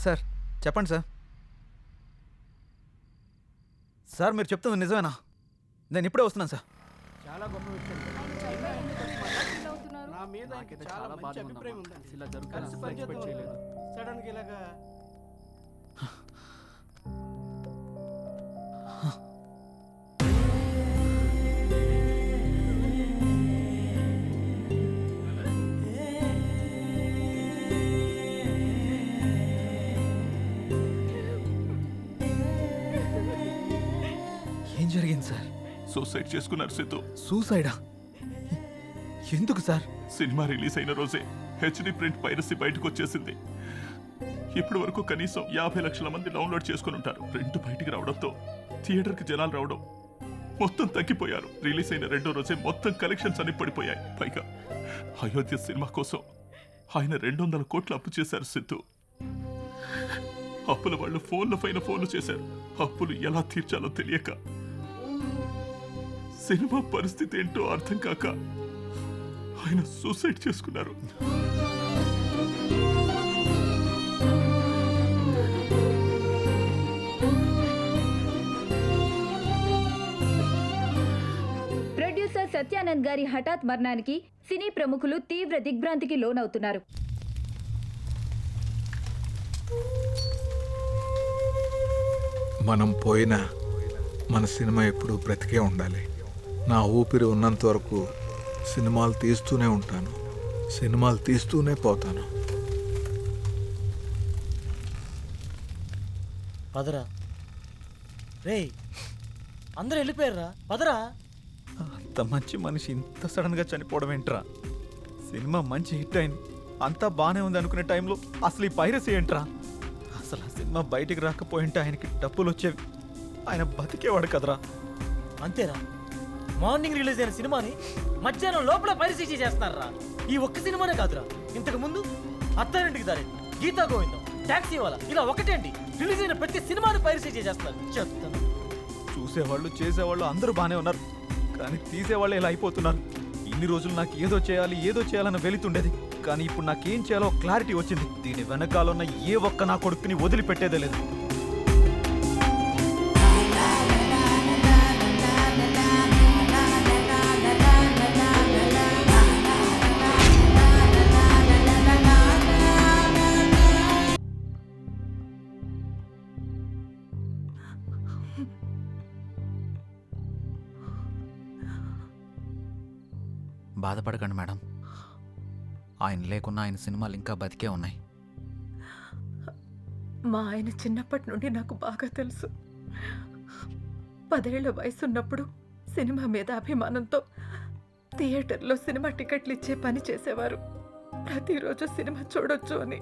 Sir చెప్పండి sir. Sir మీరు చెప్తుంది నిజమేనా? నేను ఇప్పుడే వస్తున్నాను సార్. చాలా గొప్ప విషయం. నా మీద చాలా మంచి అభిప్రాయం ఉందండి. ఇలా జరుగుతుంది సడన్ గా ఇలాగా. ఏం జరిగింది సార్? సూసైడ్ చేసుకున్నారు సిద్ధు. సూసైడా? ఎందుకు సార్? సినిమా రిలీజ్ అయిన రోజే హెచ్డి ప్రింట్ పైరసీ బయటకు వచ్చేసింది. ఇప్పటి వరకు కనీసం 50 లక్షల మంది డౌన్లోడ్ చేసుకుని ఉంటారు. ప్రింట్ బయటికి రావడంతో థియేటర్కి జనాలు రావడం మొత్తం తగ్గిపోయారు. రిలీజ్ అయిన 2వ రోజే మొత్తం కలెక్షన్స్ అన్ని పడిపోయాయి. పైగా అయోధ్య సినిమా కోసం ఆయన 200 కోట్లు అప్పు చేశారు సిద్ధు. అప్పుల వాళ్ళు ఫోన్ల పైన ఫోన్లు చేశారు. అప్పులు ఎలా తీర్చాలో తెలియక, సినిమా పరిస్థితి ఏంటో అర్థం కాక ఆయన సూసైడ్ చేసుకున్నారు. ప్రొడ్యూసర్ సత్యానంద్ గారి హఠాత్ మరణానికి సినీ ప్రముఖులు తీవ్ర దిగ్భ్రాంతికి లోనవుతున్నారు. మనం పోయినా మన సినిమా ఎప్పుడూ బ్రతికే ఉండాలి. నా ఊపిరి ఉన్నంత వరకు సినిమాలు తీస్తూనే ఉంటాను, సినిమాలు తీస్తూనే పోతాను. పదరా రే, అందరూ వెళ్ళిపోయారా? పదరా. అంత మంచి మనిషి ఇంత సడన్గా చనిపోవడం ఏంట్రా? సినిమా మంచి హిట్ అయింది, అంతా బాగానే ఉంది అనుకునే టైంలో అసలు ఈ పైరసీ ఏంట్రా? అసలు ఆ సినిమా బయటికి రాకపోయింటే ఆయనకి డబ్బులు వచ్చేవి, ఆయన బతికేవాడు కదరా. అంతేరా, మార్నింగ్ రిలీజ్ అయిన సినిమాని మధ్యాహ్నం లోపల పైరసీ చేస్తున్నారా? ఈ ఒక్క సినిమానే కాదురా, ఇంతకు ముందు అత్తారింటికి దారి, గీతా గోవిందం, టాక్సీ వాళ్ళ, ఇలా ఒకటేంటి రిలీజ్ అయిన ప్రతి సినిమాని పైరసీ చేస్తున్నారు. చెప్తాను. చూసేవాళ్ళు చేసేవాళ్ళు అందరూ బాగానే ఉన్నారు, కానీ తీసేవాళ్ళు ఇలా అయిపోతున్నారు. ఇన్ని రోజులు నాకు ఏదో చేయాలన్న వెళుతుండేది, కానీ ఇప్పుడు నాకేం చేయాలో క్లారిటీ వచ్చింది. దీని వెనకాలన్న ఏ ఒక్క నా కొడుకుని వదిలిపెట్టేదే లేదు. బాధపడకండి మేడం, ఆయన లేకున్నా ఆయన సినిమాలు ఇంకా బతికే ఉన్నాయి. మా ఆయన చిన్నప్పటి నుండి నాకు బాగా తెలుసు. 10 ఏళ్ల వయసున్నప్పుడు సినిమా మీద అభిమానంతో థియేటర్లో సినిమా టికెట్లు ఇచ్చే పని చేసేవారు. ప్రతిరోజు సినిమా చూడొచ్చు అని.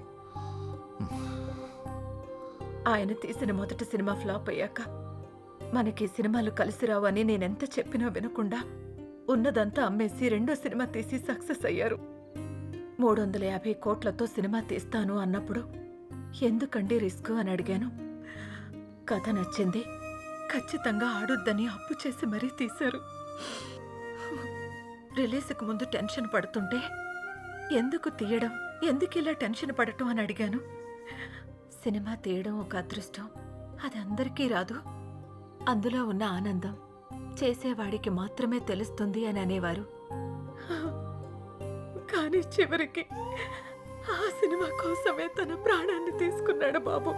ఆయన తీసిన మొదటి సినిమా ఫ్లాప్ అయ్యాక మనకి సినిమాలు కలిసి రావు అని నేనెంత చెప్పినా వినకుండా ఉన్నదంతా అమ్మేసి 2వ సినిమా తీసి సక్సెస్ అయ్యారు. 350 కోట్లతో సినిమా తీస్తాను అన్నప్పుడు ఎందుకండి రిస్క్ అని అడిగాను. కథ నచ్చింది, ఖచ్చితంగా ఆడొద్దని అప్పు చేసి మరీ తీశారు. రిలీజ్కి ముందు టెన్షన్ పడుతుంటే ఎందుకు తీయడం, ఎందుకు ఇలా టెన్షన్ పడటం అని అడిగాను. సినిమా తీయడం ఒక అదృష్టం, అది అందరికీ రాదు. అందులో ఉన్న ఆనందం చేసేవాడికి మాత్రమే తెలుస్తుంది అని అనేవారు. కానీ చివరికి ఆ సినిమా కోసమే తన ప్రాణాన్ని తీసుకున్నాడు బాబు.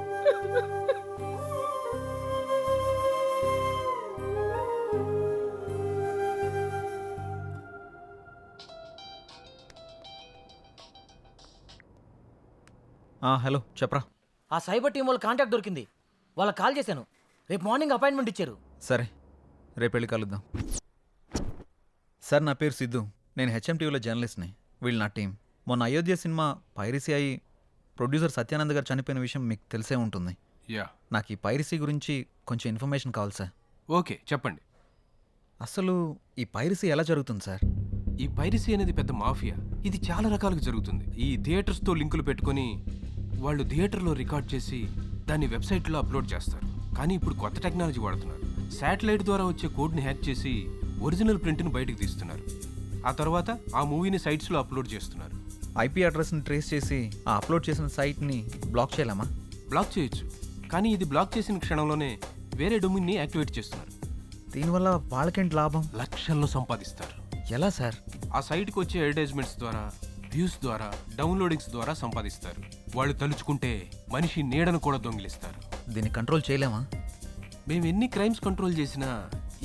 హలో చెప్పరా. ఆ సైబర్ టీం వాళ్ళ కాంటాక్ట్ దొరికింది, వాళ్ళకి కాల్ చేశాను. రేపు మార్నింగ్ అపాయింట్మెంట్ ఇచ్చారు. సరే, రేపు వెళ్ళి కలుద్దాం. సార్, నా పేరు సిద్ధు, నేను హెచ్ఎంటీవీలో జర్నలిస్ట్ని. వీళ్ళు నా టీం. మొన్న అయోధ్య సినిమా పైరసీ అయి ప్రొడ్యూసర్ సత్యానంద్ గారు చనిపోయిన విషయం మీకు తెలిసే ఉంటుంది. నాకు ఈ పైరసీ గురించి కొంచెం ఇన్ఫర్మేషన్ కావాలి సార్. ఓకే, చెప్పండి. అసలు ఈ పైరసీ ఎలా జరుగుతుంది సార్? ఈ పైరసీ అనేది పెద్ద మాఫియా. ఇది చాలా రకాలుగా జరుగుతుంది. ఈ థియేటర్స్తో లింకులు పెట్టుకొని వాళ్ళు థియేటర్లో రికార్డ్ చేసి దాన్ని వెబ్సైట్లో అప్లోడ్ చేస్తారు. కానీ ఇప్పుడు కొత్త టెక్నాలజీ వాడుతున్నారు. శాటిలైట్ ద్వారా వచ్చే కోడ్ని హ్యాక్ చేసి ఒరిజినల్ ప్రింట్ని బయటకు తీస్తున్నారు. ఆ తర్వాత ఆ మూవీని సైట్స్లో అప్లోడ్ చేస్తున్నారు. ఐపీ అడ్రస్ని ట్రేస్ చేసి ఆ అప్లోడ్ చేసిన సైట్ని బ్లాక్ చేయలేమా? బ్లాక్ చేయొచ్చు, కానీ ఇది బ్లాక్ చేసిన క్షణంలోనే వేరే డొమైన్ని యాక్టివేట్ చేస్తున్నారు. దీనివల్ల వాళ్ళకేంటి లాభం? లక్షల్లో సంపాదిస్తారు. ఎలా సార్? ఆ సైట్కి వచ్చే అడ్వర్టైజ్మెంట్స్ ద్వారా, వ్యూస్ ద్వారా, డౌన్లోడింగ్స్ ద్వారా సంపాదిస్తారు. వాళ్ళు తలుచుకుంటే మనిషి నీడను కూడా దొంగిలిస్తారు. దీన్ని కంట్రోల్ చేయలేమా? మేము ఎన్ని క్రైమ్స్ కంట్రోల్ చేసినా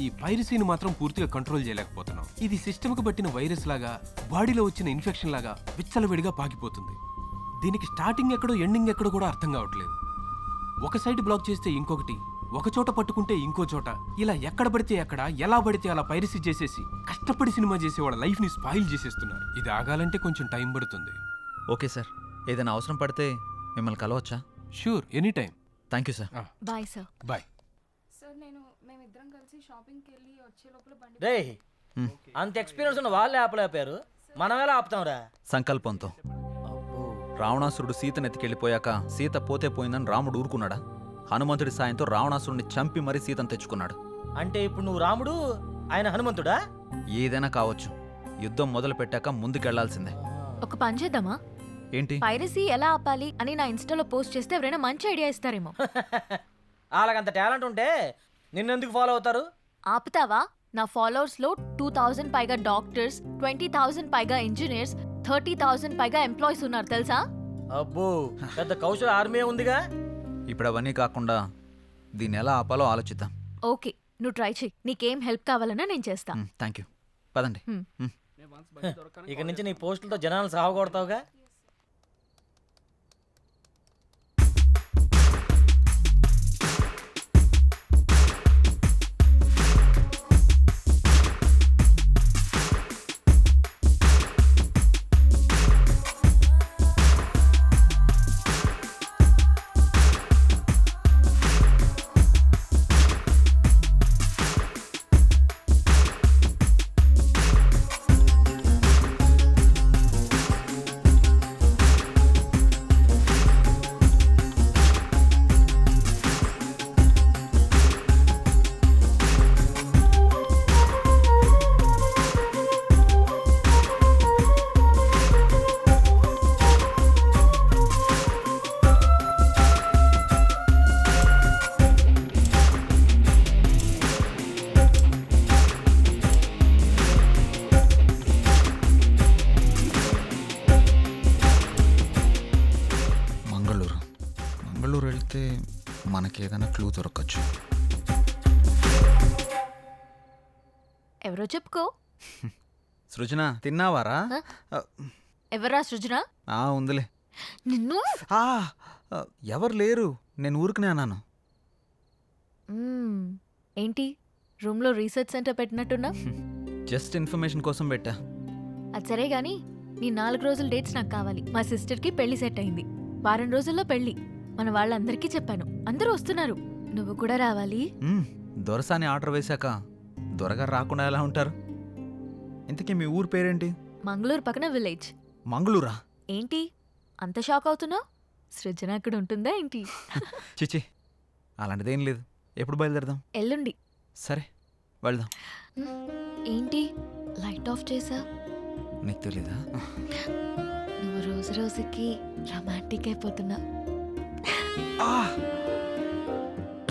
ఈ పైరసీని మాత్రం పూర్తిగా కంట్రోల్ చేయలేకపోతున్నాం. ఇది సిస్టమ్కి పట్టిన వైరస్ లాగా, బాడీలో వచ్చిన ఇన్ఫెక్షన్ లాగా విచ్చలవిడిగా పాకిపోతుంది. దీనికి స్టార్టింగ్ ఎక్కడో ఎండింగ్ ఎక్కడో కూడా అర్థం కావట్లేదు. ఒక సైట్ బ్లాక్ చేస్తే ఇంకొకటి, ఒక చోట పట్టుకుంటే ఇంకో చోట, ఇలా ఎక్కడ పడితే ఎక్కడ, ఎలా పడితే అలా పైరసీ చేసేసి కష్టపడి సినిమా చేసే వాళ్ళ లైఫ్ని స్పాయిల్ చేసేస్తున్నారు. ఇది ఆగాలంటే కొంచెం టైం పడుతుంది. ఓకే సార్, ఏదైనా అవసరం పడితే మిమ్మల్ని కలవచ్చా? Sure, any time. Thank you sir. Bye sir. Bye. Sir మేమిద్దరం కలిసి షాపింగ్కి వెళ్ళి వచ్చే లోపల బండి రే అంత ఎక్స్పీరియన్స్ ఉన్న వాళ్ళే ఆపలేపారు, మనం ఎలా ఆపుతాంరా? సంకల్పంతో. రావణాసురుడు సీతను ఎత్తికెళ్ళిపోయాక సీత పోతే పోయిందని రాముడు ఊరుకున్నాడా? హనుమంతుడి సాయంతో రావణాసురుడిని చంపి మరీ సీతను తెచ్చుకున్నాడు. అంటే ఇప్పుడు నువ్వు రాముడు, ఆయన హనుమంతుడా? ఏదైనా కావచ్చు, యుద్ధం మొదలు పెట్టాక ముందుకెళ్లాల్సిందే. ఒక పని చేద్దామా? ఏంటి? పైరసీ ఎలా ఆపాలి అని నా ఇన్స్టాలో పోస్ట్ చేస్తే ఎవరైనా మంచి ఐడియా ఇస్తారేమో. వాళ్ళకంత టాలెంట్ ఉంటే నిన్నెందుకు ఫాలో అవుతారు? ఆపుతావా? నా ఫాలోవర్స్ లో 2000 పైగా డాక్టర్స్, 20,000 పైగా ఇంజనీర్స్, 30,000 పైగా ఎంప్లాయీస్ ఉన్నారు తెలుసా? అబ్బో, పెద్ద కౌశల ఆర్మీ ఉందిగా. ఇప్పుడు అవన్నీ కాకుండా దీన్ని ఎలా ఆపాలో ఆలోచిద్దాం. ఓకే, నువ్వు ట్రై చెయ్యి. నీకేం హెల్ప్ కావాలన్నా నేను చేస్తా. Thank you. పదండి. ఇక నుంచి నీ పోస్టులతో జనాలను సాగొడతావుగా. మంగళూరు వెళ్తే మనకి ఏదైనా క్లూ దొరకచ్చు. ఎవరో చెప్పుకో. సృజన, తిన్నావారా? ఎవరా సృజన? ఉందిలే. నిన్ను ఎవరు లేరు, నేను ఊరుకునే అన్నాను. ఏంటి రూమ్లో రీసెర్చ్ సెంటర్ పెట్టినట్టున్నా? జస్ట్ ఇన్ఫర్మేషన్ కోసం పెట్టా. అది సరే గాని నీ 4 రోజుల డేట్స్ నాకు కావాలి. మా సిస్టర్కి పెళ్లి సెట్ అయింది. వారం రోజుల్లో పెళ్లి. మన వాళ్ళందరికీ చెప్పాను, అందరూ వస్తున్నారు. నువ్వు కూడా రావాలి. దొరసాని ఆర్డర్ వేశాక దొరగారు రాకుండా ఎలా ఉంటారు? ఇంతకీ మీ ఊరు పేరేంటి? మంగళూరు పక్కన విలేజ్. మంగళూరా? ఏంటి అంత షాక్ అవుతున్నావు? సృజన అక్కడ ఉంటుందా ఏంటి? చిచి, అలాంటిదేం లేదు. ఎప్పుడు బయలుదేరదాం? ఎల్లుండి. సరే వెళ్దాం. ఏంటి లైట్ ఆఫ్ చేసా? నీకు తెలీదా? నువ్వు రోజు రోజుకి రొమాంటిక్ అయిపోతున్నా.